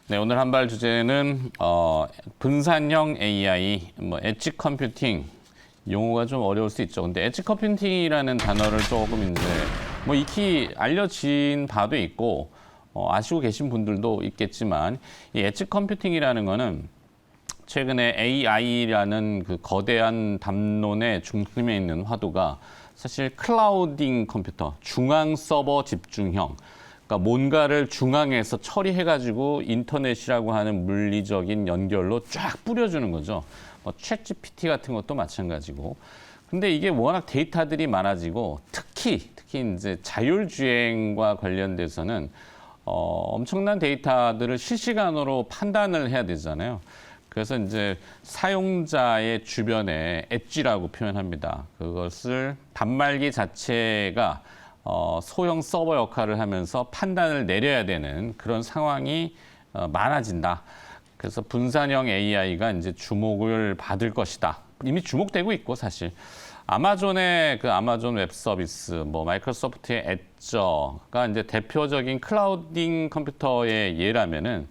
네, 오늘 한발 주제는 분산형 AI, 엣지 컴퓨팅 용어가 좀 어려울 수 있죠. 근데 엣지 컴퓨팅이라는 단어를 조금 이제 익히 알려진 바도 있고 아시고 계신 분들도 있겠지만 이 엣지 컴퓨팅이라는 거는 최근에 AI라는 그 거대한 담론의 중심에 있는 화두가 사실 클라우딩 컴퓨터, 중앙 서버 집중형. 그러니까 뭔가를 중앙에서 처리해가지고 인터넷이라고 하는 물리적인 연결로 쫙 뿌려주는 거죠. 챗 GPT 같은 것도 마찬가지고. 근데 이게 워낙 데이터들이 많아지고 특히 이제 자율주행과 관련돼서는 엄청난 데이터들을 실시간으로 판단을 해야 되잖아요. 그래서 이제 사용자의 주변에 엣지라고 표현합니다. 그것을 단말기 자체가 소형 서버 역할을 하면서 판단을 내려야 되는 그런 상황이 많아진다. 그래서 분산형 AI가 이제 주목을 받을 것이다. 이미 주목되고 있고 사실 아마존의 그 아마존 웹 서비스, 마이크로소프트의 애저가 이제 대표적인 클라우딩 컴퓨터의 예라면은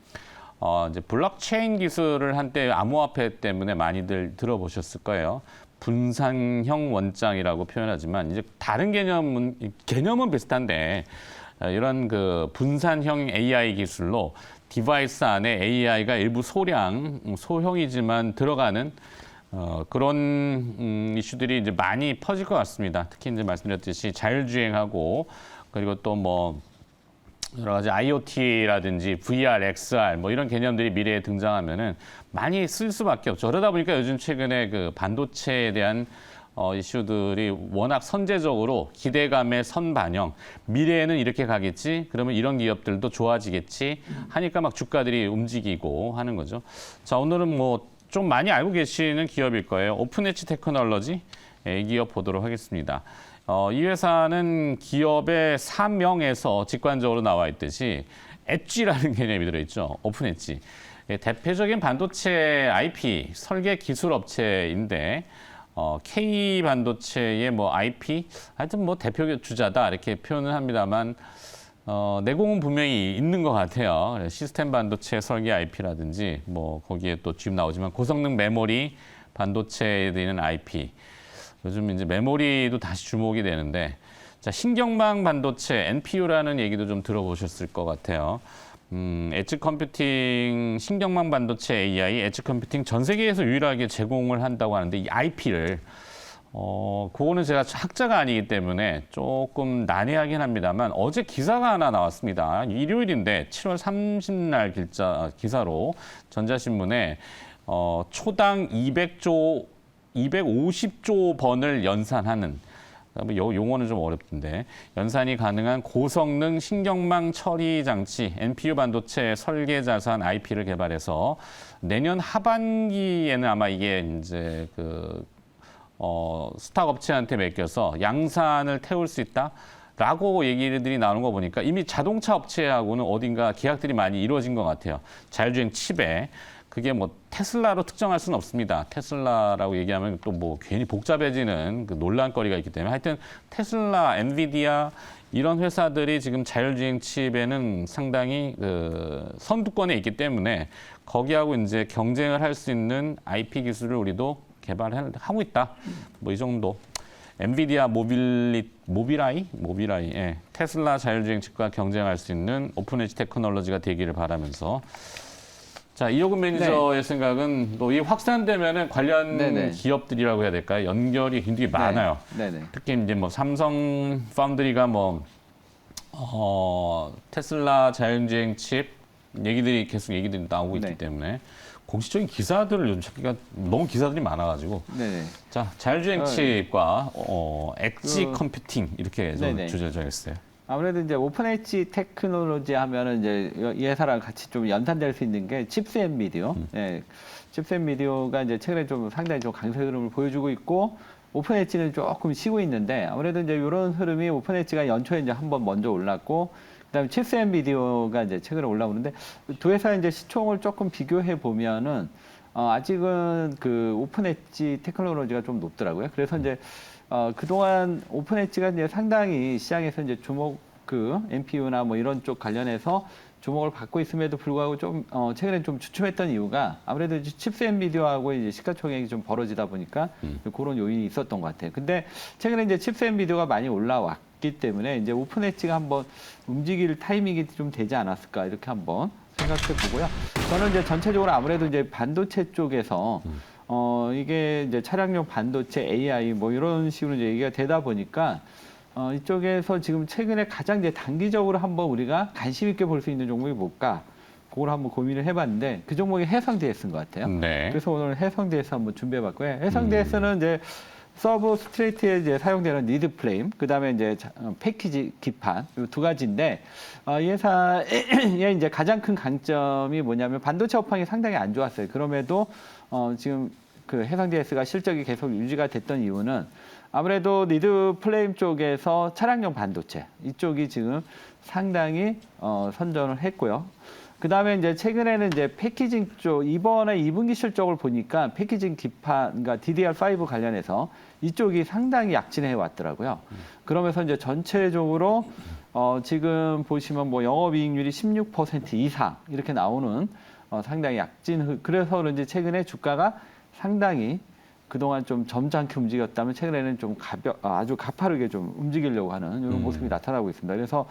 이제 블록체인 기술을 한때 암호화폐 때문에 많이들 들어보셨을 거예요. 분산형 원장이라고 표현하지만 이제 다른 개념은 비슷한데 이런 그 분산형 AI 기술로 디바이스 안에 AI가 일부 소형이지만 들어가는 그런 이슈들이 이제 많이 퍼질 것 같습니다. 특히 이제 말씀드렸듯이 자율주행하고 그리고 또 여러 가지 IoT라든지 VR, XR 이런 개념들이 미래에 등장하면은 많이 쓸 수밖에 없죠. 그러다 보니까 요즘 최근에 그 반도체에 대한 이슈들이 워낙 선제적으로 기대감의 선반영, 미래에는 이렇게 가겠지, 그러면 이런 기업들도 좋아지겠지 하니까 막 주가들이 움직이고 하는 거죠. 자, 오늘은 좀 많이 알고 계시는 기업일 거예요. 오픈엣지 테크놀로지, 이 기업 보도록 하겠습니다. 이 회사는 기업의 사명에서 직관적으로 나와 있듯이 엣지라는 개념이 들어있죠. 오픈 엣지. 대표적인 반도체 IP 설계 기술 업체인데 K 반도체의 IP 하여튼 대표 주자다 이렇게 표현을 합니다만 내공은 분명히 있는 것 같아요. 시스템 반도체 설계 IP라든지 거기에 또 지금 나오지만 고성능 메모리 반도체에 있는 IP. 요즘 이제 메모리도 다시 주목이 되는데, 자, 신경망 반도체, NPU라는 얘기도 좀 들어보셨을 것 같아요. 엣지 컴퓨팅, 신경망 반도체 AI, 엣지 컴퓨팅 전 세계에서 유일하게 제공을 한다고 하는데, 이 IP를, 그거는 제가 학자가 아니기 때문에 조금 난해하긴 합니다만, 어제 기사가 하나 나왔습니다. 일요일인데, 7월 30날 기사로 전자신문에, 초당 250조 번을 연산하는, 용어는 좀 어렵던데, 연산이 가능한 고성능 신경망 처리 장치, NPU 반도체 설계 자산 IP를 개발해서 내년 하반기에는 아마 이게 이제 스탁 업체한테 맡겨서 양산을 태울 수 있다. 라고 얘기들이 나오는 거 보니까 이미 자동차 업체하고는 어딘가 계약들이 많이 이루어진 것 같아요. 자율주행 칩에. 그게 테슬라로 특정할 수는 없습니다. 테슬라라고 얘기하면 또 괜히 복잡해지는 그 논란거리가 있기 때문에 하여튼 테슬라, 엔비디아 이런 회사들이 지금 자율주행 칩에는 상당히 선두권에 있기 때문에 거기하고 이제 경쟁을 할 수 있는 IP 기술을 우리도 개발하고 있다. 이 정도. 엔비디아 모빌아이, 예. 테슬라 자율주행 칩과 경쟁할 수 있는 오픈엣지 테크놀로지가 되기를 바라면서. 자, 이호근 매니저의 생각은 또 이 확산되면은 관련 기업들이라고 해야 될까요? 연결이 굉장히 많아요. 특히 이제 삼성 파운드리가 테슬라 자율주행 칩 얘기들이 나오고 있기 때문에 공식적인 기사들을 요즘 찾기가 너무 기사들이 많아가지고. 자, 자율주행 칩과 엣지 컴퓨팅 이렇게 좀 주제를 정했어요. 아무래도 이제 오픈 엣지 테크놀로지 하면은 이제 이 회사랑 같이 좀 연산될 수 있는 게 칩셋 미디어. 칩셋 미디어가 이제 최근에 좀 상당히 좀 강세 흐름을 보여주고 있고 오픈 엣지는 조금 쉬고 있는데 아무래도 이제 이런 흐름이 오픈 엣지가 연초에 이제 한번 먼저 올랐고 그다음에 칩셋 미디어가 이제 최근에 올라오는데 두 회사의 이제 시총을 조금 비교해 보면은 아직은 그 오픈 엣지 테크놀로지가 좀 높더라고요. 그래서 이제 그동안 오픈 엣지가 이제 상당히 시장에서 이제 주목 NPU나 이런 쪽 관련해서 주목을 받고 있음에도 불구하고 좀 최근에 좀 주춤했던 이유가 아무래도 이제 칩스 엔비디어하고 이제 시가총액이 좀 벌어지다 보니까 그런 요인이 있었던 것 같아요. 근데 최근에 이제 칩스 엔비디어가 많이 올라왔기 때문에 이제 오픈 엣지가 한번 움직일 타이밍이 좀 되지 않았을까 이렇게 한번 생각해 보고요. 저는 이제 전체적으로 아무래도 이제 반도체 쪽에서 이게 이제 차량용 반도체, AI 뭐 이런 식으로 이제 얘기가 되다 보니까 이쪽에서 지금 최근에 가장 이제 단기적으로 한번 우리가 관심 있게 볼 수 있는 종목이 뭘까? 그걸 한번 고민을 해봤는데 그 종목이 해성 DS인 것 같아요. 네. 그래서 오늘 해성 DS 한번 준비해봤고요. 해성 DS는 이제 서브 스트레이트에 이제 사용되는 리드 플레임, 그 다음에 이제 패키지 기판 이 두 가지인데 이 회사의 이제 가장 큰 강점이 뭐냐면 반도체 업황이 상당히 안 좋았어요. 그럼에도 지금 그 해상 DS가 실적이 계속 유지가 됐던 이유는 아무래도 리드 플레임 쪽에서 차량용 반도체 이쪽이 지금 상당히 선전을 했고요. 그 다음에 이제 최근에는 이제 패키징 쪽 이번에 2분기 실적을 보니까 패키징 기판, 그러니까 DDR5 관련해서 이쪽이 상당히 약진해 왔더라고요. 그러면서 이제 전체적으로 지금 보시면 뭐 영업이익률이 16% 이상 이렇게 나오는 상당히 약진. 그래서 그런지 최근에 주가가 상당히 그동안 좀 점잖게 움직였다면 최근에는 좀 아주 가파르게 좀 움직이려고 하는 이런 모습이 나타나고 있습니다. 그래서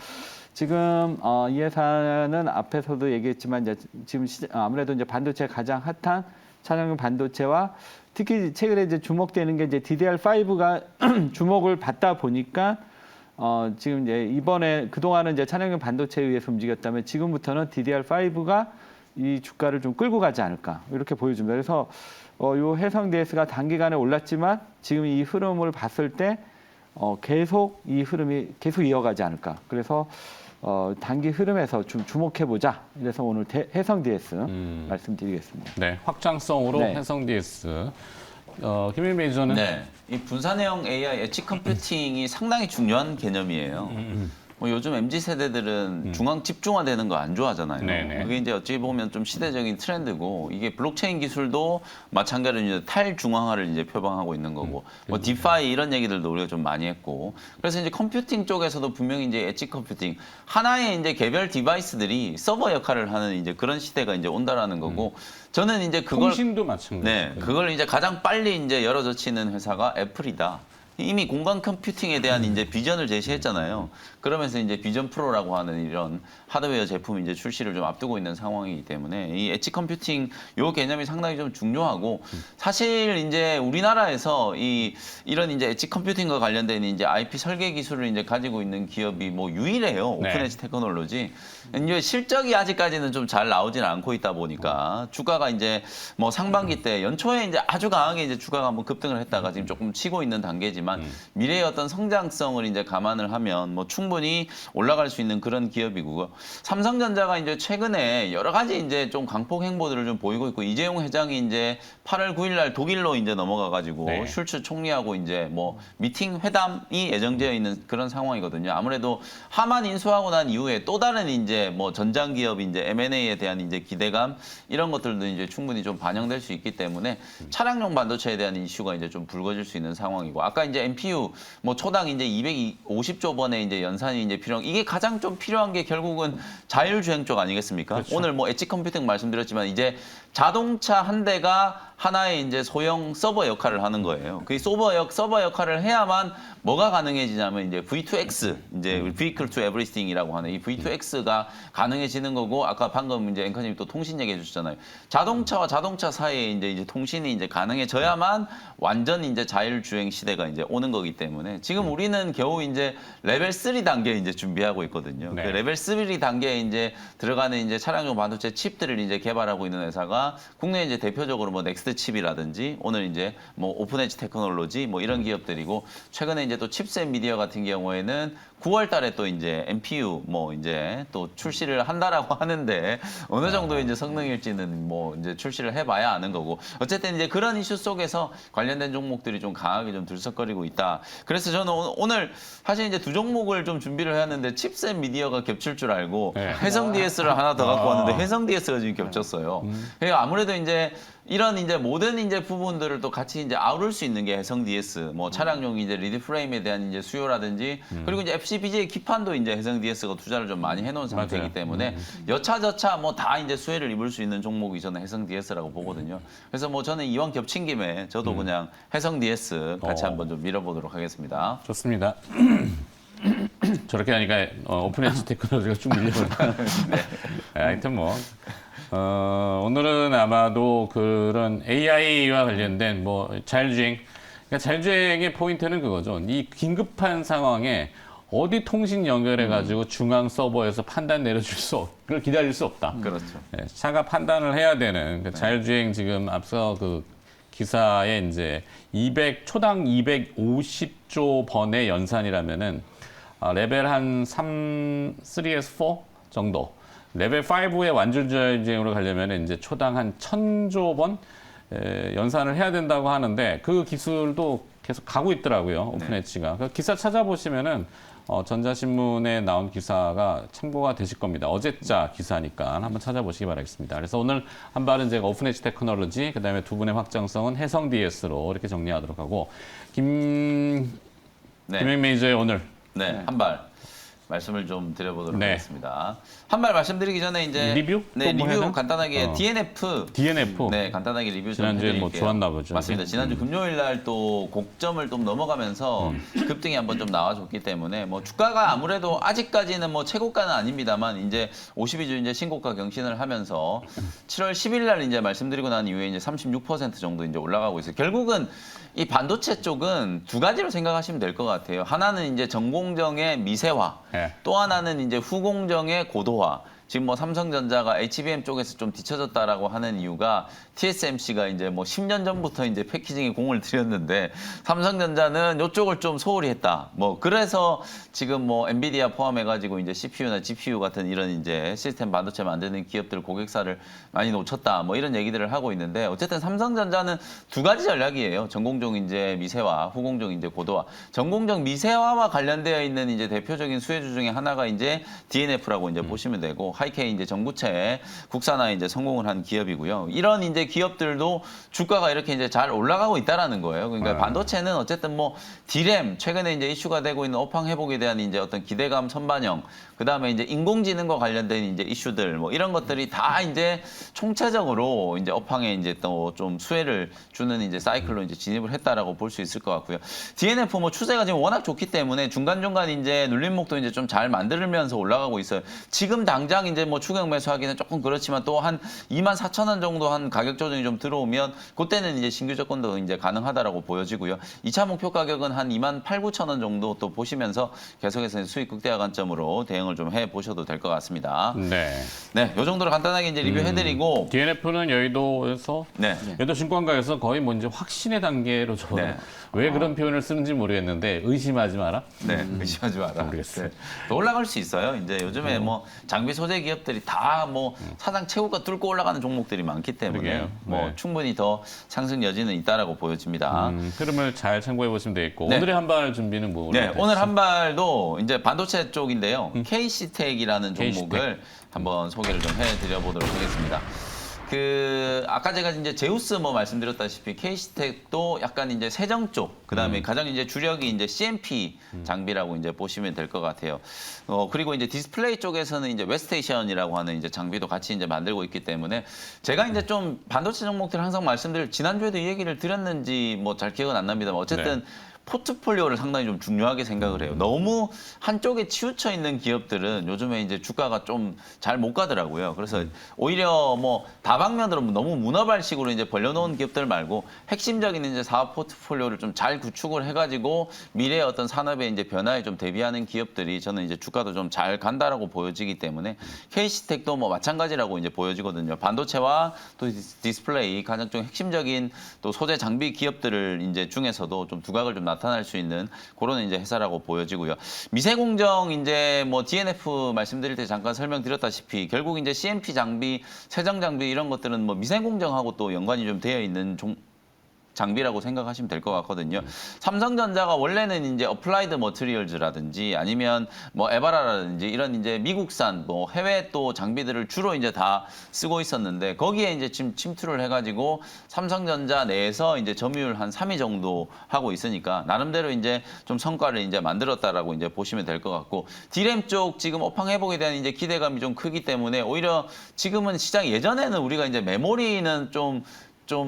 지금 이 회사는 앞에서도 얘기했지만 이제 지금 아무래도 이제 반도체 가장 핫한 차량용 반도체와 특히 최근에 이제 주목되는 게 이제 DDR5가 주목을 받다 보니까 지금 이제 이번에 그동안은 이제 차량용 반도체에 의해서 움직였다면 지금부터는 DDR5가 이 주가를 좀 끌고 가지 않을까 이렇게 보여집니다. 그래서 요 해성 DS가 단기간에 올랐지만 지금 이 흐름을 봤을 때 계속 이 흐름이 계속 이어가지 않을까. 그래서 단기 흐름에서 좀 주목해 보자. 그래서 오늘 해성 DS 말씀드리겠습니다. 네, 확장성으로 네. 해성 DS. 김일 매니저는 네, 이 분산형 AI 엣지 컴퓨팅이 상당히 중요한 개념이에요. 뭐 요즘 MZ 세대들은 중앙 집중화되는 거 안 좋아하잖아요. 네네. 그게 이제 어찌 보면 좀 시대적인 트렌드고 이게 블록체인 기술도 마찬가지로 이제 탈중앙화를 이제 표방하고 있는 거고 뭐 디파이 이런 얘기들도 우리가 좀 많이 했고 그래서 이제 컴퓨팅 쪽에서도 분명히 이제 엣지 컴퓨팅 하나의 이제 개별 디바이스들이 서버 역할을 하는 이제 그런 시대가 이제 온다라는 거고 저는 이제 그걸 통신도 마찬가지. 네, 그걸 이제 가장 빨리 이제 열어젖히는 회사가 애플이다. 이미 공간 컴퓨팅에 대한 이제 비전을 제시했잖아요. 그러면서 이제 비전 프로라고 하는 이런 하드웨어 제품 이제 출시를 좀 앞두고 있는 상황이기 때문에 이 엣지 컴퓨팅 요 개념이 상당히 좀 중요하고 사실 이제 우리나라에서 이런 이제 엣지 컴퓨팅과 관련된 이제 IP 설계 기술을 이제 가지고 있는 기업이 뭐 유일해요. 네. 오픈 엣지 테크놀로지. 이제 실적이 아직까지는 좀 잘 나오지는 않고 있다 보니까 주가가 이제 뭐 상반기 때 연초에 이제 아주 강하게 이제 주가가 한번 급등을 했다가 지금 조금 치고 있는 단계지만 미래의 어떤 성장성을 이제 감안을 하면 뭐 충분히 올라갈 수 있는 그런 기업이고요. 삼성전자가 이제 최근에 여러 가지 이제 좀 강폭 행보들을 좀 보이고 있고 이재용 회장이 이제 8월 9일 날 독일로 이제 넘어가 가지고 네. 슐츠 총리하고 이제 뭐 미팅 회담이 예정되어 있는 그런 상황이거든요. 아무래도 하만 인수하고 난 이후에 또 다른 이제 뭐 전장 기업 이제 M&A에 대한 이제 기대감 이런 것들도 이제 충분히 좀 반영될 수 있기 때문에 차량용 반도체에 대한 이슈가 이제 좀 불거질 수 있는 상황이고 아까 이제 NPU 뭐 초당 이제 250조 번의 이제 연산이 이제 필요한 이게 가장 좀 필요한 게 결국은 자율주행 쪽 아니겠습니까? 그렇죠. 오늘 뭐 엣지 컴퓨팅 말씀드렸지만 이제 자동차 한 대가 하나의 이제 소형 서버 역할을 하는 거예요. 그 서버 역할을 해야만 뭐가 가능해지냐면 이제 V2X, 이제 Vehicle to Everything이라고 하는 이 V2X가 가능해지는 거고 아까 방금 이제 앵커님이 또 통신 얘기해 주셨잖아요. 자동차와 자동차 사이에 이제 통신이 이제 가능해져야만 완전 이제 자율주행 시대가 이제 오는 거기 때문에 지금 우리는 겨우 이제 레벨 3 단계 이제 준비하고 있거든요. 네. 그 레벨 3 단계에 이제 들어가는 이제 차량용 반도체 칩들을 이제 개발하고 있는 회사가 국내 이제 대표적으로 뭐 넥스트 칩이라든지 오늘 이제 뭐 오픈 엣지 테크놀로지 뭐 이런 기업들이고 최근에 이제 또 칩스 엔비디어 같은 경우에는 9월 달에 또 이제 NPU 뭐 이제 또 출시를 한다라고 하는데 어느 정도 이제 성능일지는 뭐 이제 출시를 해봐야 아는 거고 어쨌든 이제 그런 이슈 속에서 관련된 종목들이 좀 강하게 좀 들썩거리고 있다. 그래서 저는 오늘 사실 이제 두 종목을 좀 준비를 해왔는데 칩스 엔비디어가 겹칠 줄 알고 네. 해성 DS를 하나 더 갖고 왔는데 해성 DS가 지금 겹쳤어요. 그러니까 아무래도 이제 이런 이제 모든 이제 부분들을 또 같이 이제 아우를 수 있는 게 해성 DS, 뭐 차량용 이제 리드 프레임에 대한 이제 수요라든지 그리고 이제 FCBJ 기판도 이제 해성 DS가 투자를 좀 많이 해놓은 상태이기 맞아요. 때문에 여차저차 뭐 다 이제 수혜를 입을 수 있는 종목이 저는 해성 DS라고 보거든요. 그래서 뭐 저는 이왕 겹친 김에 저도 그냥 해성 DS 같이 한번 좀 밀어보도록 하겠습니다. 좋습니다. 저렇게 하니까 오픈 엣지 테크놀로지가 쭉 밀려오니까. 네. 하여튼 뭐 오늘은 아마도 그런 AI와 관련된 뭐 자율주행, 그러니까 자율주행의 포인트는 그거죠. 이 긴급한 상황에 어디 통신 연결해가지고 중앙 서버에서 판단 내려줄 그걸 기다릴 수 없다. 그렇죠. 네, 차가 판단을 해야 되는 그 자율주행 지금 앞서 그 기사에 이제 초당 250조 번의 연산이라면은 레벨 한 3에서 4 정도. 레벨 5의 완전 자율주행으로 가려면 이제 초당 한 1000조 번 연산을 해야 된다고 하는데 그 기술도 계속 가고 있더라고요. 오픈엣지가. 그 기사 찾아보시면은 전자신문에 나온 기사가 참고가 되실 겁니다. 어제자 기사니까 한번 찾아보시기 바라겠습니다. 그래서 오늘 한 발은 제가 오픈엣지 테크놀로지, 그다음에 두 분의 확장성은 해성 DS로 이렇게 정리하도록 하고 김행 매니저의 오늘 네, 한 발 말씀을 좀 드려보도록 네. 하겠습니다. 한 발 말씀드리기 전에 이제 리뷰? 네, 또뭐 리뷰 해야 간단하게 DNF 네, 간단하게 리뷰 좀 지난주에 해드릴게요. 뭐 좋았나 보죠. 맞습니다. 지난주 금요일 날 또 고점을 좀 넘어가면서 급등이 한번 좀 나와줬기 때문에 뭐 주가가 아무래도 아직까지는 뭐 최고가는 아닙니다만 이제 52주 이제 신고가 경신을 하면서 7월 10일 날 이제 말씀드리고 난 이후에 이제 36% 정도 이제 올라가고 있어요. 결국은 이 반도체 쪽은 두 가지로 생각하시면 될 것 같아요. 하나는 이제 전공정의 미세화, 네. 또 하나는 이제 후공정의 고도화. 지금 뭐 삼성전자가 HBM 쪽에서 좀 뒤쳐졌다라고 하는 이유가 TSMC가 이제 뭐 10년 전부터 이제 패키징에 공을 들였는데 삼성전자는 이쪽을 좀 소홀히 했다. 뭐 그래서 지금 뭐 엔비디아 포함해가지고 이제 CPU나 GPU 같은 이런 이제 시스템 반도체 만드는 기업들 고객사를 많이 놓쳤다. 뭐 이런 얘기들을 하고 있는데 어쨌든 삼성전자는 두 가지 전략이에요. 전공정 이제 미세화, 후공정 이제 고도화. 전공정 미세화와 관련되어 있는 이제 대표적인 수혜주 중에 하나가 이제 DNF라고 이제 보시면 되고 하이케이 이제 전구체 국산화 이제 성공을 한 기업이고요. 이런 이제 기업들도 주가가 이렇게 이제 잘 올라가고 있다라는 거예요. 그러니까 반도체는 어쨌든 뭐 D램 최근에 이제 이슈가 되고 있는 업황 회복에 대한 이제 어떤 기대감 선반영, 그다음에 이제 인공지능과 관련된 이제 이슈들 뭐 이런 것들이 다 이제 총체적으로 이제 업황에 이제 또 좀 수혜를 주는 이제 사이클로 이제 진입을 했다라고 볼 수 있을 것 같고요. DNF 뭐 추세가 지금 워낙 좋기 때문에 중간중간 이제 눌림목도 이제 좀 잘 만들면서 올라가고 있어요. 지금 당장 이제 뭐 추격 매수하기는 조금 그렇지만 또 한 24,000원 정도 한 가격 조정이 좀 들어오면 그때는 이제 신규 접근도 이제 가능하다라고 보여지고요. 2차 목표 가격은 한 28,900원 정도 또 보시면서 계속해서 수익 극대화 관점으로 대응을 좀 해 보셔도 될 것 같습니다. 네. 네, 요 정도로 간단하게 이제 리뷰해드리고 DNF는 여의도에서 네. 여의도 증권가에서 거의 뭐 이제 확신의 단계로 네. 왜 그런 표현을 쓰는지 모르겠는데 의심하지 마라. 네, 의심하지 마라. 모르겠어요. 네. 더 올라갈 수 있어요. 이제 요즘에 뭐 장비 소재 기업들이 다 뭐 사상 최고가 뚫고 올라가는 종목들이 많기 때문에 그러게요. 뭐 네. 충분히 더 상승 여지는 있다라고 보여집니다. 흐름을 잘 참고해 보시면 되겠고 네. 오늘의 한발 준비는 뭐? 네, 오늘 한 발도 이제 반도체 쪽인데요. KC텍이라는 KC텍. 종목을 한번 소개를 좀 해드려 보도록 하겠습니다. 아까 제가 이제 제우스 뭐 말씀드렸다시피 KC텍도 약간 이제 세정 쪽, 그다음에 가장 이제 주력이 이제 CMP 장비라고 이제 보시면 될 것 같아요. 그리고 이제 디스플레이 쪽에서는 이제 웨스테이션이라고 하는 이제 장비도 같이 이제 만들고 있기 때문에 제가 이제 좀 반도체 종목들 항상 지난주에도 이 얘기를 드렸는지 뭐 잘 기억은 안 납니다만 어쨌든 포트폴리오를 상당히 좀 중요하게 생각을 해요. 너무 한쪽에 치우쳐 있는 기업들은 요즘에 이제 주가가 좀 잘 못 가더라고요. 그래서 오히려 뭐 다방면으로 너무 문어발식으로 이제 벌려놓은 기업들 말고 핵심적인 이제 사업 포트폴리오를 좀 잘 구축을 해가지고 미래의 어떤 산업의 이제 변화에 좀 대비하는 기업들이 저는 이제 주가도 좀 잘 간다라고 보여지기 때문에 KC텍도 뭐 마찬가지라고 이제 보여지거든요. 반도체와 또 디스플레이 가장 좀 핵심적인 또 소재 장비 기업들을 이제 중에서도 좀 두각을 좀 나타날 수 있는 그런 이제 회사라고 보여지고요. 미세공정 이제 뭐 DNF 말씀드릴 때 잠깐 설명드렸다시피 결국 이제 CMP 장비, 세정 장비 이런 것들은 뭐 미세공정하고 또 연관이 좀 되어 있는 장비라고 생각하시면 될 것 같거든요. 삼성전자가 원래는 이제 어플라이드 머티리얼즈라든지 아니면 뭐 에바라라든지 이런 이제 미국산 뭐 해외 또 장비들을 주로 이제 다 쓰고 있었는데 거기에 이제 지금 침투를 해가지고 삼성전자 내에서 이제 점유율 한 3위 정도 하고 있으니까 나름대로 이제 좀 성과를 이제 만들었다라고 이제 보시면 될 것 같고 디램 쪽 지금 업황 회복에 대한 이제 기대감이 좀 크기 때문에 오히려 지금은 시장 예전에는 우리가 이제 메모리는 좀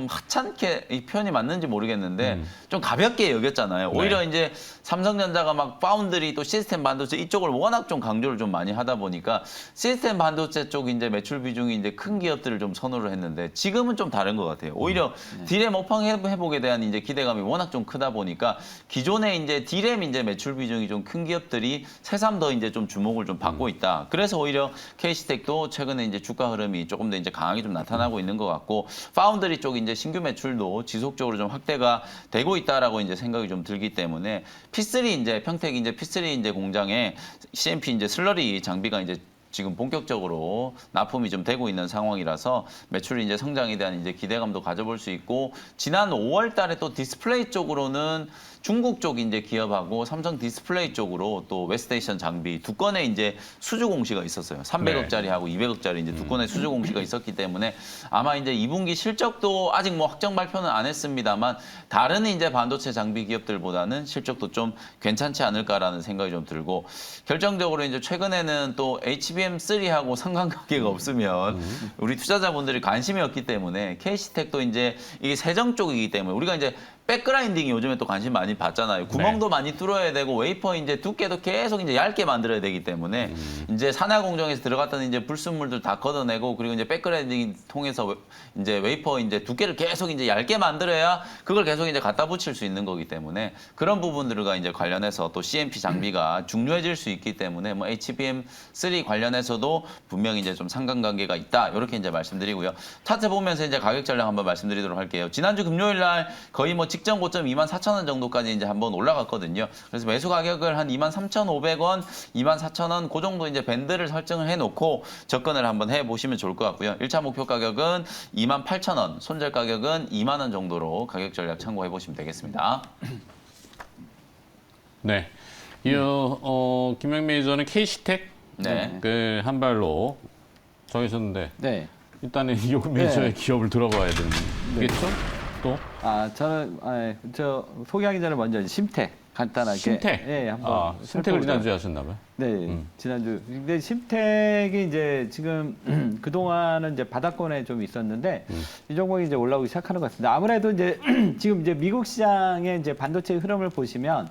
하찮게 이 표현이 맞는지 모르겠는데 좀 가볍게 여겼잖아요. 오히려 이제 삼성전자가 막 파운드리 또 시스템 반도체 이쪽을 워낙 좀 강조를 좀 많이 하다 보니까 시스템 반도체 쪽 이제 매출 비중이 이제 큰 기업들을 좀 선호를 했는데 지금은 좀 다른 것 같아요. 오히려 디램 업황 회복에 대한 이제 기대감이 워낙 좀 크다 보니까 기존에 이제 디램 이제 매출 비중이 좀 큰 기업들이 새삼 더 이제 좀 주목을 좀 받고 있다. 그래서 오히려 KC텍도 최근에 이제 주가 흐름이 조금 더 이제 강하게 좀 나타나고 있는 것 같고 파운드리 쪽 이제 신규 매출도 지속적으로 좀 확대가 되고 있다라고 이제 생각이 좀 들기 때문에 P3 이제 평택 이제 P3 이제 공장에 CMP 이제 슬러리 장비가 이제 지금 본격적으로 납품이 좀 되고 있는 상황이라서 매출 이제 성장에 대한 이제 기대감도 가져볼 수 있고 지난 5월 달에 또 디스플레이 쪽으로는 중국 쪽 이제 기업하고 삼성 디스플레이 쪽으로 또 웨스테이션 장비 두 건의 이제 수주 공시가 있었어요. 300억짜리하고 200억짜리 이제 두 건의 수주 공시가 있었기 때문에 아마 이제 2분기 실적도 아직 뭐 확정 발표는 안 했습니다만 다른 이제 반도체 장비 기업들보다는 실적도 좀 괜찮지 않을까라는 생각이 좀 들고 결정적으로 이제 최근에는 또 HBM3하고 상관관계가 없으면 우리 투자자분들이 관심이 없기 때문에 KC텍도 이제 이게 세정 쪽이기 때문에 우리가 이제 백그라인딩이 요즘에 또 관심 많이 받잖아요. 구멍도 많이 뚫어야 되고 웨이퍼 이제 두께도 계속 이제 얇게 만들어야 되기 때문에 이제 산하 공정에서 들어갔던 이제 불순물들 다 걷어내고 그리고 이제 백그라인딩 통해서 이제 웨이퍼 이제 두께를 계속 이제 얇게 만들어야 그걸 계속 이제 갖다 붙일 수 있는 거기 때문에 그런 부분들과 이제 관련해서 또 CMP 장비가 중요해질 수 있기 때문에 뭐 HBM3 관련해서도 분명히 이제 좀 상관관계가 있다. 이렇게 이제 말씀드리고요. 차트 보면서 이제 가격 전략 한번 말씀드리도록 할게요. 지난주 금요일 날 거의 뭐 직전 고점 24,000원 정도까지 이제 한번 올라갔거든요. 그래서 매수 가격을 한 23,500원, 24,000원 그 정도 이제 밴드를 설정을 해놓고 접근을 한번 해보시면 좋을 것 같고요. 1차 목표 가격은 28,000원, 손절 가격은 2만 원 정도로 가격 전략 참고해 보시면 되겠습니다. 네. 이 김영 매니저는 KC텍 네. 그 한 발로 정하셨는데 네. 일단은 이 매니저의 네. 기업을 들어봐야 되겠죠? 또 저는 저 소개하기 전에 먼저 심택 간단하게 심택. 한번 심택을 살펴보도록. 지난주에 하셨나봐요. 네, 지난주. 근데 심택이 이제 지금 그동안은 이제 바닥권에 좀 있었는데 이 종목이 이제 올라오기 시작하는 것 같습니다. 아무래도 이제 지금 이제 미국 시장의 이제 반도체 흐름을 보시면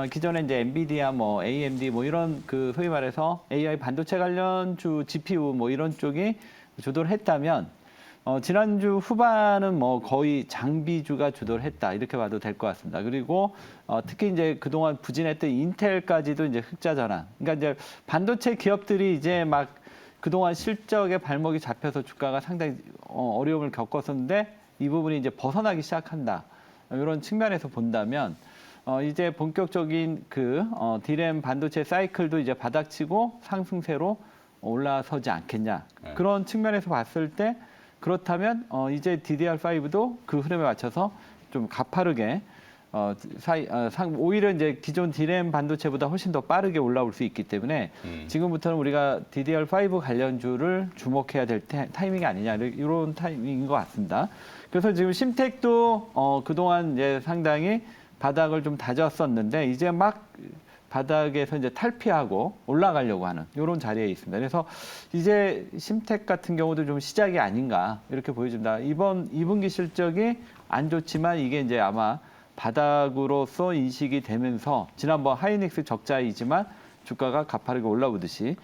기존에 이제 엔비디아, 뭐 AMD 뭐 이런 그 소위 말해서 AI 반도체 관련주 GPU 뭐 이런 쪽이 주도를 했다면 지난주 후반은 뭐 거의 장비주가 주도를 했다 이렇게 봐도 될 것 같습니다. 그리고 특히 이제 그동안 부진했던 인텔까지도 이제 흑자 전환. 그러니까 이제 반도체 기업들이 이제 막 그동안 실적에 발목이 잡혀서 주가가 상당히 어려움을 겪었었는데 이 부분이 이제 벗어나기 시작한다. 이런 측면에서 본다면 이제 본격적인 디램 반도체 사이클도 이제 바닥치고 상승세로 올라서지 않겠냐. 네. 그런 측면에서 봤을 때 그렇다면 이제 DDR5도 그 흐름에 맞춰서 좀 가파르게 오히려 이제 기존 디램 반도체보다 훨씬 더 빠르게 올라올 수 있기 때문에 지금부터는 우리가 DDR5 관련주를 주목해야 될 타이밍이 아니냐 이런 타이밍인 것 같습니다. 그래서 지금 심택도 그동안 이제 상당히 바닥을 좀 다졌었는데 이제 막 바닥에서 이제 탈피하고 올라가려고 하는 이런 자리에 있습니다. 그래서 이제 심택 같은 경우도 좀 시작이 아닌가 이렇게 보여집니다. 이번 2분기 실적이 안 좋지만 이게 이제 아마 바닥으로서 인식이 되면서 지난번 하이닉스 적자이지만 주가가 가파르게 올라오듯이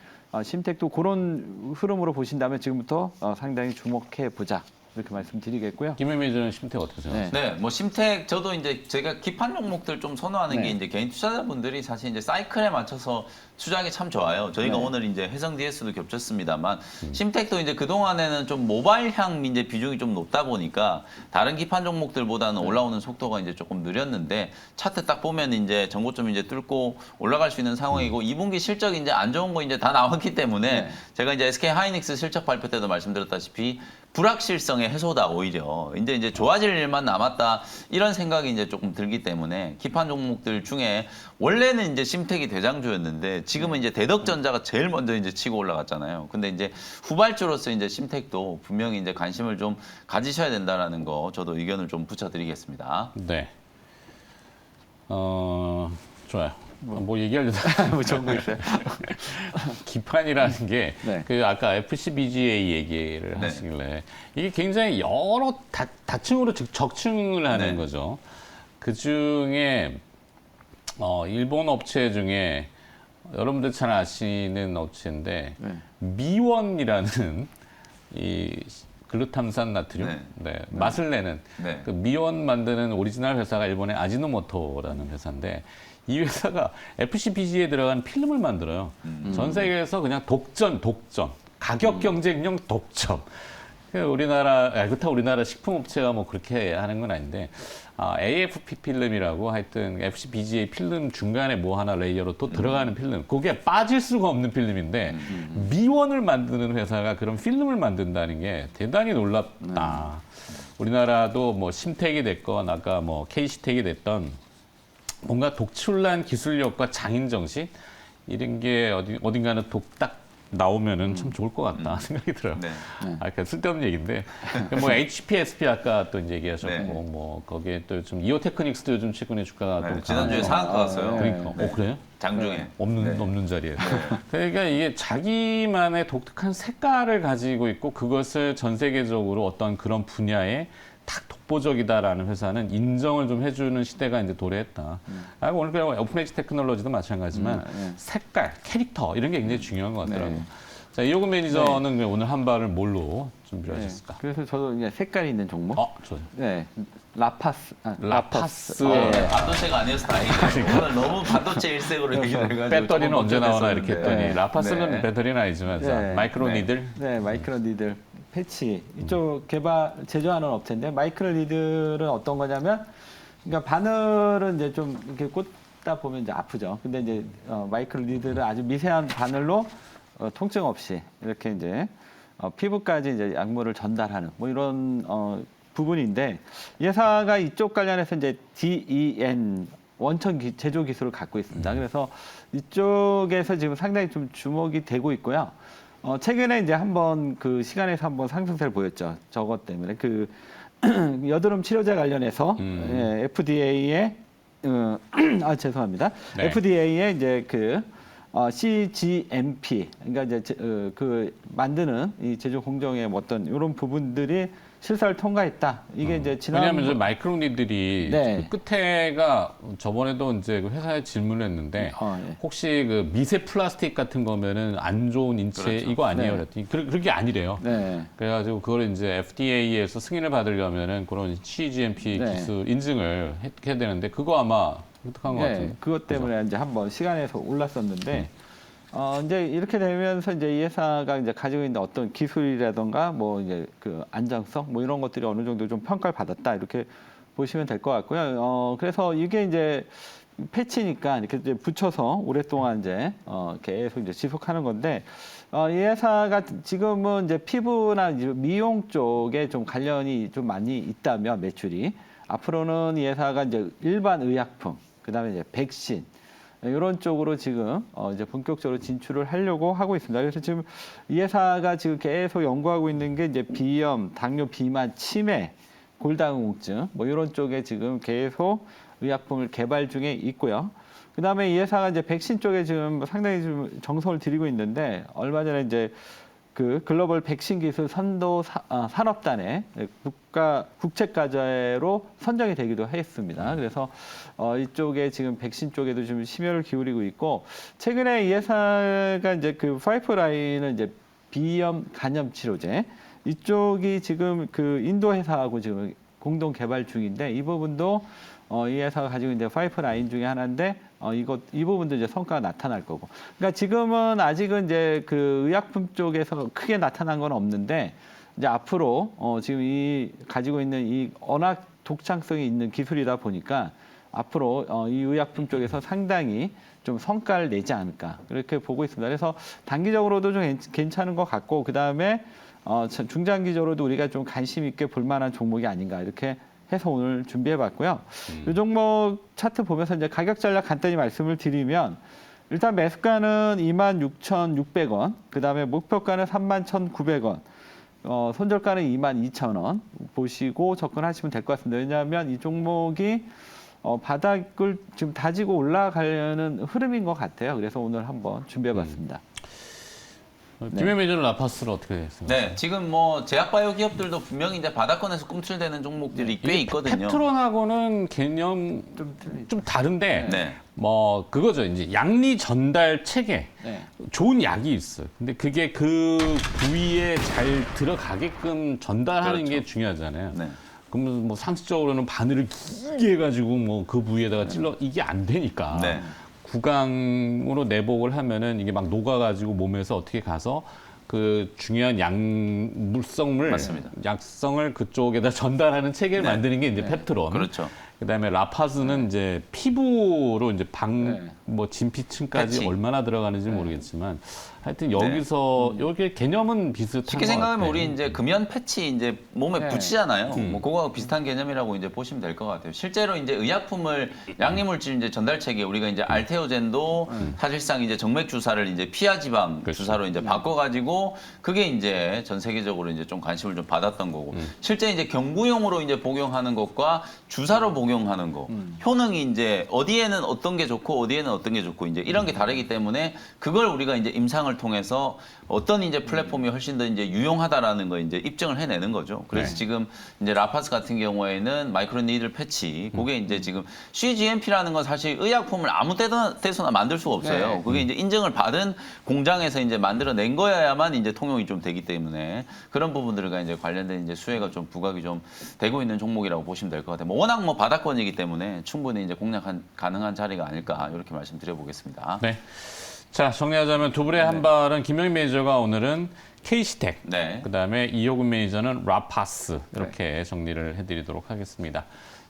심택도 그런 흐름으로 보신다면 지금부터 상당히 주목해 보자. 이렇게 말씀드리겠고요. 김영 매니저는 심택 어떻게 생각하세요? 네, 뭐 심택 저도 이제 제가 기판 종목들 좀 선호하는 네. 게 이제 개인 투자자분들이 사실 이제 사이클에 맞춰서 투자하기 참 좋아요. 저희가 네. 오늘 이제 해성 DS도 겹쳤습니다만 심택도 이제 그 동안에는 좀 모바일향 이제 비중이 좀 높다 보니까 다른 기판 종목들보다는 올라오는 속도가 이제 조금 느렸는데 차트 딱 보면 이제 정고점 이제 뚫고 올라갈 수 있는 상황이고 2분기 실적이 이제 안 좋은 거 이제 다 나왔기 때문에 네. 제가 이제 SK 하이닉스 실적 발표 때도 말씀드렸다시피 불확실성의 해소다 오히려 이제 좋아질 일만 남았다 이런 생각이 이제 조금 들기 때문에 기판 종목들 중에 원래는 이제 심택이 대장주였는데 지금은 이제 대덕전자가 제일 먼저 이제 치고 올라갔잖아요. 근데 이제 후발주로서 이제 심택도 분명히 이제 관심을 좀 가지셔야 된다라는 거 저도 의견을 좀 붙여드리겠습니다. 네. 좋아요. 뭐 얘기하려다 뭐 좋은 거 있어요. 기판이라는 게 네. 그 아까 FCBGA 얘기를 네. 하시길래 이게 굉장히 여러 다층으로 적층을 하는 네. 거죠. 그 중에 일본 업체 중에 여러분들 잘 아시는 업체인데 네. 미원이라는 이 글루탐산 나트륨, 네. 맛을 내는 네. 그 미원 만드는 오리지널 회사가 일본의 아지노모토라는 회사인데 이 회사가 FCBG에 들어간 필름을 만들어요. 전 세계에서 그냥 독점, 가격 경쟁력 독점. 그렇다고 우리나라 식품업체가 뭐 그렇게 하는 건 아닌데, AFP 필름이라고 하여튼 FCBGA 필름 중간에 뭐 하나 레이어로 또 들어가는 필름. 그게 빠질 수가 없는 필름인데, 미원을 만드는 회사가 그런 필름을 만든다는 게 대단히 놀랍다. 우리나라도 뭐 심택이 됐건, 아까 뭐 KC텍이 됐던 뭔가 독출난 기술력과 장인정신 이런 게 어딘가는 독딱 나오면은 참 좋을 것 같다 생각이 들어요. 네. 그냥 쓸데없는 얘기인데 뭐 HPSP 아까 또 이제 얘기하셨고 네. 뭐 거기에 또 좀 이오테크닉스도 요즘 최근에 주가가 또 지난주에 강하죠. 상한가 왔어요. 그러니까 네. 그래요? 장중에. 없는 자리에. 그러니까 이게 자기만의 독특한 색깔을 가지고 있고 그것을 전 세계적으로 어떤 그런 분야에 딱 독보적이다라는 회사는 인정을 좀 해주는 시대가 이제 도래했다. 오늘 그냥 오픈엣지 테크놀로지도 마찬가지지만 색깔, 캐릭터 이런 게 굉장히 중요한 것 같더라고요. 네. 자, 이호근 매니저는 오늘 한 발을 뭘로 준비를 하셨을까? 그래서 저도 이제 색깔이 있는 종목. 좋아요. 네. 라파스. 라파스. 네. 반도체가 아니어서 다행이네요. 오늘 너무 반도체 일색으로 얘기를 해가지고 배터리는 조금 언제 나오나 걱정했었는데. 이렇게 했더니 네. 라파스는 네. 배터리는 아니지만 자, 네. 마이크로 네. 니들 네, 마이크로 니들 패치 이쪽 제조하는 업체인데 마이크로 니들은 어떤 거냐면, 그러니까 바늘은 이제 좀 이렇게 꽂다 보면 이제 아프죠. 근데 이제 마이크로 니들은 아주 미세한 바늘로 통증 없이 이렇게 이제 피부까지 이제 약물을 전달하는 뭐 이런 부분인데, 이 회사가 이쪽 관련해서 이제 DEN 원천 제조 기술을 갖고 있습니다. 그래서 이쪽에서 지금 상당히 좀 주목이 되고 있고요. 최근에 이제 한번 그 시간에서 한번 상승세를 보였죠. 저것 때문에 그 여드름 치료제 관련해서 예, FDA에 죄송합니다. 네. FDA에 이제 그 CGMP 그러니까 이제 그 만드는 이 제조 공정의 어떤 이런 부분들이 실사를 통과했다. 이게 이제 지난 왜냐하면 저 마이크로 니들이 네. 그 끝에가 저번에도 이제 그 회사에 질문을 했는데 예. 혹시 그 미세 플라스틱 같은 거면은 안 좋은 인체 그렇죠. 이거 아니에요? 네. 그랬더니 그게 아니래요. 네. 그래가지고 그걸 이제 FDA에서 승인을 받으려면은 그런 CGMP 네. 기술 인증을 해야 되는데 그거 아마 획득한 것 같은데. 그것 때문에 이제 한번 시간에서 올랐었는데, 이제 이렇게 되면서 이제 이 회사가 이제 가지고 있는 어떤 기술이라던가 뭐 이제 그 안정성 뭐 이런 것들이 어느 정도 좀 평가를 받았다 이렇게 보시면 될 것 같고요. 그래서 이게 이제 패치니까 이렇게 이제 붙여서 오랫동안 이제 계속 이제 지속하는 건데, 이 회사가 지금은 이제 피부나 이제 미용 쪽에 좀 관련이 좀 많이 있다면 매출이 앞으로는 이 회사가 이제 일반 의약품, 그다음에 이제 백신 이런 쪽으로 지금 이제 본격적으로 진출을 하려고 하고 있습니다. 그래서 지금 이 회사가 지금 계속 연구하고 있는 게 이제 비염, 당뇨, 비만, 치매, 골다공증 뭐 이런 쪽에 지금 계속 의약품을 개발 중에 있고요. 그다음에 이 회사가 이제 백신 쪽에 지금 상당히 좀 정성을 들이고 있는데, 얼마 전에 이제 그 글로벌 백신 기술 선도 산업단에 국책과제로 선정이 되기도 했습니다. 그래서 이쪽에 지금 백신 쪽에도 좀 심혈을 기울이고 있고, 최근에 이 회사가 이제 그 파이프라인은 이제 비염 간염 치료제 이쪽이 지금 그 인도 회사하고 지금 공동 개발 중인데, 이 부분도 이 회사가 가지고 있는 파이프라인 중에 하나인데, 이 부분도 이제 성과가 나타날 거고. 그러니까 지금은 아직은 이제 그 의약품 쪽에서 크게 나타난 건 없는데, 이제 앞으로 지금 이 가지고 있는 이 워낙 독창성이 있는 기술이다 보니까 앞으로 이 의약품 쪽에서 상당히 좀 성과를 내지 않을까 그렇게 보고 있습니다. 그래서 단기적으로도 좀 괜찮은 것 같고, 그 다음에 중장기적으로도 우리가 좀 관심 있게 볼 만한 종목이 아닌가 이렇게 해서 오늘 준비해봤고요. 이 종목 차트 보면서 이제 가격 전략 간단히 말씀을 드리면 일단 매수가는 26,600원, 그다음에 목표가는 31,900원, 손절가는 22,000원 보시고 접근하시면 될 것 같습니다. 왜냐하면 이 종목이 바닥을 지금 다지고 올라가려는 흐름인 것 같아요. 그래서 오늘 한번 준비해봤습니다. 김현 매니저는 라파스를 어떻게 됐습니까? 네, 지금 뭐 제약바이오 기업들도 분명히 이제 바닥권에서 꿈틀대는 종목들이 꽤 있거든요. 펩트론하고는 개념 좀 다른데 네. 뭐 그거죠. 이제 양리 전달 체계 네. 좋은 약이 있어요. 근데 그게 그 부위에 잘 들어가게끔 전달하는 그렇죠. 게 중요하잖아요. 네. 그러면 뭐 상식적으로는 바늘을 길게 해가지고 뭐 그 부위에다가 찔러 이게 안 되니까 네. 구강으로 내복을 하면은 이게 막 녹아가지고 몸에서 어떻게 가서 그 중요한 물성물, 맞습니다. 약성을 그쪽에다 전달하는 체계를 네. 만드는 게 이제 펩트론. 그렇죠. 그다음에 라파스는 이제 피부로 이제 네. 뭐 진피층까지 패치. 얼마나 들어가는지 는 모르겠지만 하여튼 여기서 여기 개념은 비슷한 쉽게 것 생각하면 같아요. 우리 이제 금연 패치 이제 몸에 네. 붙이잖아요. 뭐 그거하고 비슷한 개념이라고 이제 보시면 될 것 같아요. 실제로 이제 의약품을 양리물질 이제 전달 체계 우리가 이제 알테오젠도 사실상 이제 정맥 주사를 이제 피하 지방 그렇죠. 주사로 이제 바꿔가지고 그게 이제 전 세계적으로 이제 좀 관심을 좀 받았던 거고 실제 이제 경구용으로 이제 복용하는 것과 주사로 복용하는 거 효능이 이제 어디에는 어떤 게 좋고 어디에는 어떤 게 좋고 이제 이런 게 다르기 때문에 그걸 우리가 이제 임상을 통해서 어떤 이제 플랫폼이 훨씬 더 이제 유용하다라는 거 이제 입증을 해내는 거죠. 그래서 네. 지금 이제 라파스 같은 경우에는 마이크로 니들 패치, 그게 이제 지금 CGMP라는 건 사실 의약품을 아무 때서나 만들 수가 없어요. 네. 그게 이제 인증을 받은 공장에서 이제 만들어낸 거야만 이제 통용이 좀 되기 때문에 그런 부분들과 이제 관련된 이제 수혜가 좀 부각이 좀 되고 있는 종목이라고 보시면 될 것 같아요. 뭐 워낙 뭐 바닥권이기 때문에 충분히 이제 공략 가능한 자리가 아닐까 이렇게 말씀드려보겠습니다. 네. 자, 정리하자면 두 분의 한 발은 김영희 매니저가 오늘은 KC텍, 네. 그다음에 이효근 매니저는 라파스 이렇게 정리를 해드리도록 하겠습니다.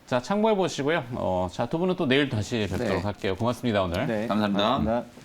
자, 참고해 보시고요. 자, 두 분은 또 내일 다시 뵙도록 네. 할게요. 고맙습니다, 오늘. 네. 감사합니다. 감사합니다.